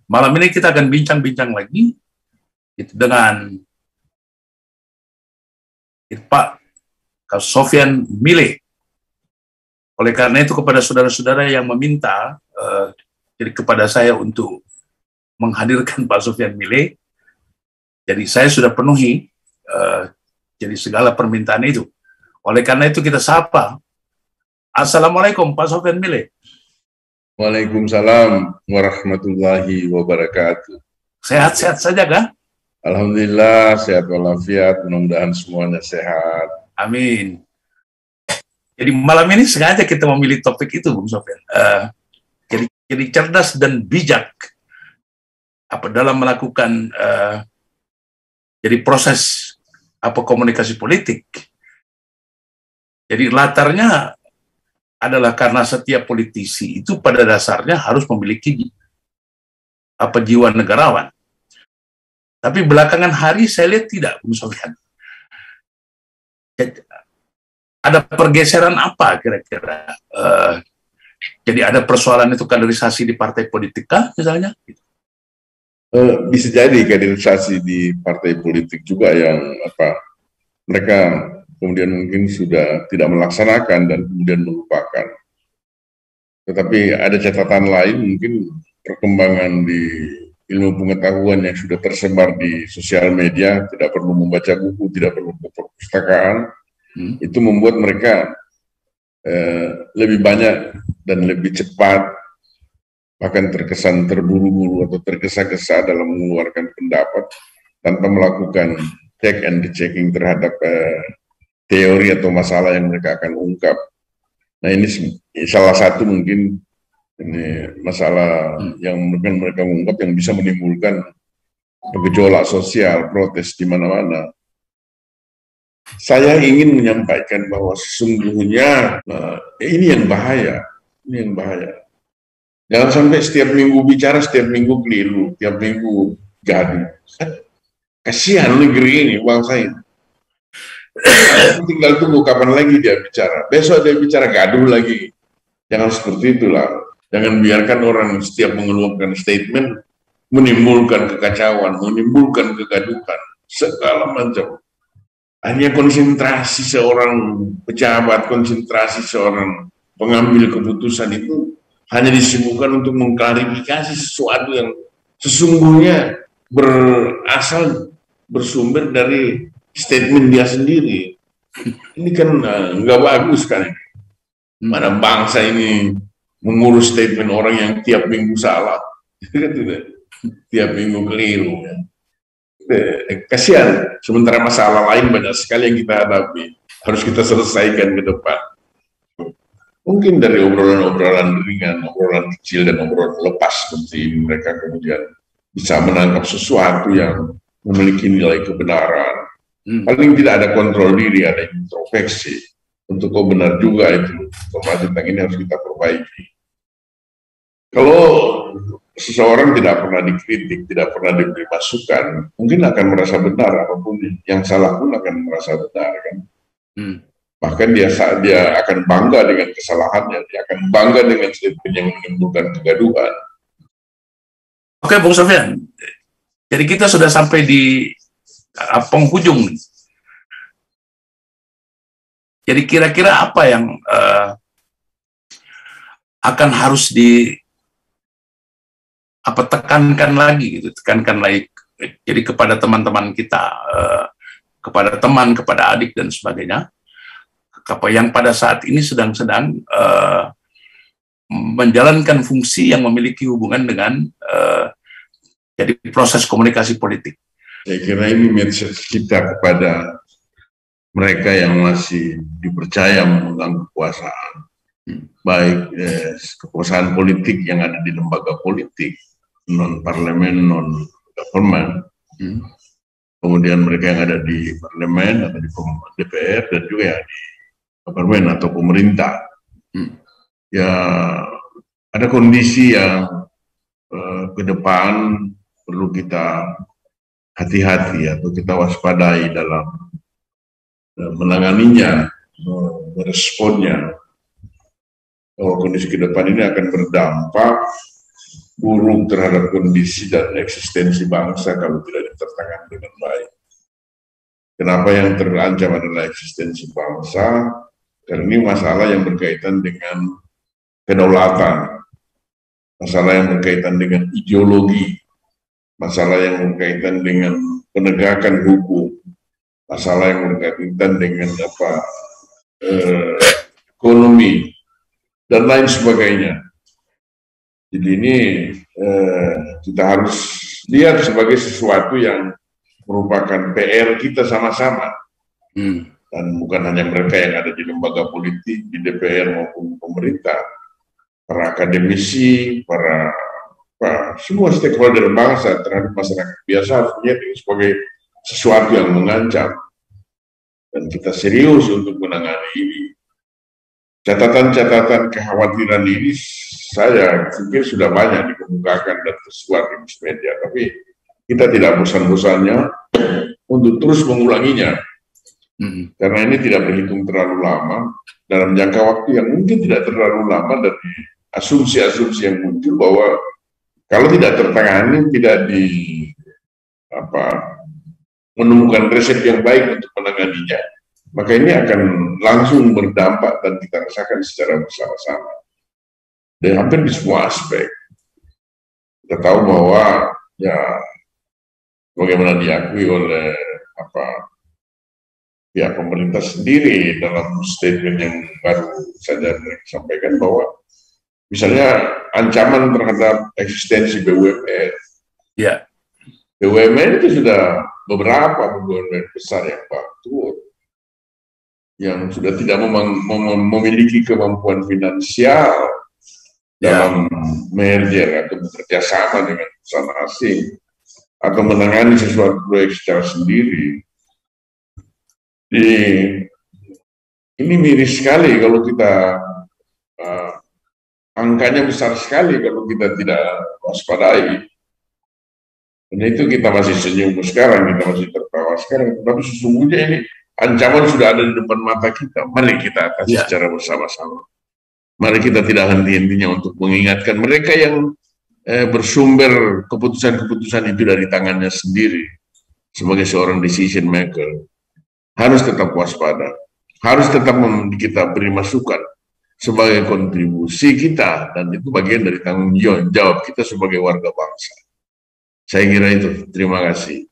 malam ini kita akan bincang-bincang lagi dengan Pak Sofyan Mile. Oleh karena itu kepada saudara-saudara yang meminta jadi kepada saya untuk menghadirkan Pak Sofyan Mile, jadi saya sudah penuhi jadi segala permintaan itu. Oleh karena itu kita sapa. Assalamualaikum Pak Sofyan Mile. Waalaikumsalam warahmatullahi wabarakatuh. Sehat-sehat saja kah? Alhamdulillah sehat walafiat, mudah-mudahan semuanya sehat. Amin. Jadi malam ini sengaja kita memilih topik itu, Bung Sofyan. Jadi cerdas dan bijak dalam melakukan jadi proses komunikasi politik. Jadi latarnya adalah karena setiap politisi itu pada dasarnya harus memiliki jiwa negarawan. Tapi belakangan hari saya lihat tidak, Bung Sofyan. Ada pergeseran apa kira-kira? Jadi ada persoalan itu kaderisasi di partai politik kah misalnya? Bisa jadi kaderisasi di partai politik juga yang mereka kemudian mungkin sudah tidak melaksanakan dan kemudian melupakan. Tetapi ada catatan lain, mungkin perkembangan di ilmu pengetahuan yang sudah tersebar di sosial media, tidak perlu membaca buku, tidak perlu ke perpustakaan, itu membuat mereka lebih banyak dan lebih cepat, bahkan terkesan terburu-buru atau tergesa-gesa dalam mengeluarkan pendapat tanpa melakukan check and checking terhadap teori atau masalah yang mereka akan ungkap. Nah ini salah satu mungkin ini masalah yang mereka ungkap yang bisa menimbulkan gejolak sosial, protes di mana-mana. Saya ingin menyampaikan bahwa sesungguhnya ini yang bahaya, Jangan sampai setiap minggu bicara, setiap minggu keliru, setiap minggu gaduh. Kasihan negeri ini, bangsa ini. Tinggal tunggu kapan lagi dia bicara. Besok dia bicara gaduh lagi. Jangan seperti itulah. Jangan biarkan orang setiap mengeluarkan statement menimbulkan kekacauan, menimbulkan kegaduhan, segala macam. Hanya konsentrasi seorang pejabat, konsentrasi seorang pengambil keputusan itu hanya disibukkan untuk mengklarifikasi sesuatu yang sesungguhnya bersumber dari statement dia sendiri. Ini kan nggak bagus kan. Mana bangsa ini mengurus statement orang yang tiap minggu salah, tiap minggu keliru. Kasihan, sementara masalah lain banyak sekali yang kita hadapi, harus kita selesaikan ke depan. Mungkin dari obrolan-obrolan ringan, obrolan kecil dan obrolan lepas seperti ini, mereka kemudian bisa menangkap sesuatu yang memiliki nilai kebenaran. Paling tidak ada kontrol diri, ada introspeksi. Untuk kau benar juga itu, informasi tentang ini harus kita perbaiki. Kalau seseorang tidak pernah dikritik, tidak pernah diberi masukan, mungkin akan merasa benar, apapun yang salah pun akan merasa benar, kan? Bahkan dia akan bangga dengan kesalahannya, dia akan bangga dengan statement yang menimbulkan kegaduhan. Oke, Bung Sofyan. Jadi kita sudah sampai di penghujung. Jadi kira-kira apa yang akan harus tekankan lagi gitu, tekankan lagi. Jadi kepada teman-teman kita, kepada teman, kepada adik dan sebagainya, yang pada saat ini sedang menjalankan fungsi yang memiliki hubungan dengan jadi proses komunikasi politik. Saya kira ini message kita kepada mereka yang masih dipercaya memegang kekuasaan, baik kekuasaan politik yang ada di lembaga politik, non-parlemen, non-government, kemudian mereka yang ada di parlemen atau di DPR, dan juga yang di government atau pemerintah. Ya, ada kondisi yang ke depan perlu kita hati-hati atau kita waspadai dalam menanganinya, meresponnya. Bahwa kondisi ke depan ini akan berdampak buruk terhadap kondisi dan eksistensi bangsa kalau tidak ditertangani dengan baik. Kenapa yang terancam adalah eksistensi bangsa? Karena ini masalah yang berkaitan dengan kedaulatan, masalah yang berkaitan dengan ideologi, masalah yang berkaitan dengan penegakan hukum, masalah yang berkaitan dengan ekonomi dan lain sebagainya. Jadi ini kita harus lihat sebagai sesuatu yang merupakan PR kita sama-sama, dan bukan hanya mereka yang ada di lembaga politik, di DPR maupun pemerintah, para akademisi, semua stakeholder bangsa terhadap masyarakat biasa harus melihat ini sebagai sesuatu yang mengancam, dan kita serius untuk menangani ini. Catatan-catatan kekhawatiran ini saya pikir sudah banyak dikemukakan dan tersurat di media, tapi kita tidak bosan-bosannya untuk terus mengulanginya, karena ini tidak berhitung terlalu lama, dalam jangka waktu yang mungkin tidak terlalu lama, dari asumsi-asumsi yang muncul bahwa kalau tidak tertangani, tidak menemukan resep yang baik untuk menanganinya, maka ini akan langsung berdampak dan kita rasakan secara bersama-sama. Dan hampir di semua aspek. Kita tahu bahwa ya bagaimana diakui oleh pihak pemerintah sendiri dalam statement yang baru saja mereka sampaikan bahwa misalnya ancaman terhadap eksistensi BUMN. Ya. BUMN itu sudah beberapa BUMN besar yang bangkrut, yang sudah tidak memiliki kemampuan finansial dalam merger atau bekerja sama dengan perusahaan asing atau menangani sesuatu proyek secara sendiri. Ini miris sekali kalau kita angkanya besar sekali kalau kita tidak waspadai. Dan itu kita masih senyum sekarang, kita masih tertawa sekarang, tapi sesungguhnya ini ancaman sudah ada di depan mata kita. Mari kita atasi secara bersama-sama. Mari kita tidak henti-hentinya untuk mengingatkan mereka yang bersumber keputusan-keputusan itu dari tangannya sendiri sebagai seorang decision maker. Harus tetap waspada, harus tetap kita beri masukan sebagai kontribusi kita, dan itu bagian dari tanggung jawab kita sebagai warga bangsa. Saya kira itu. Terima kasih.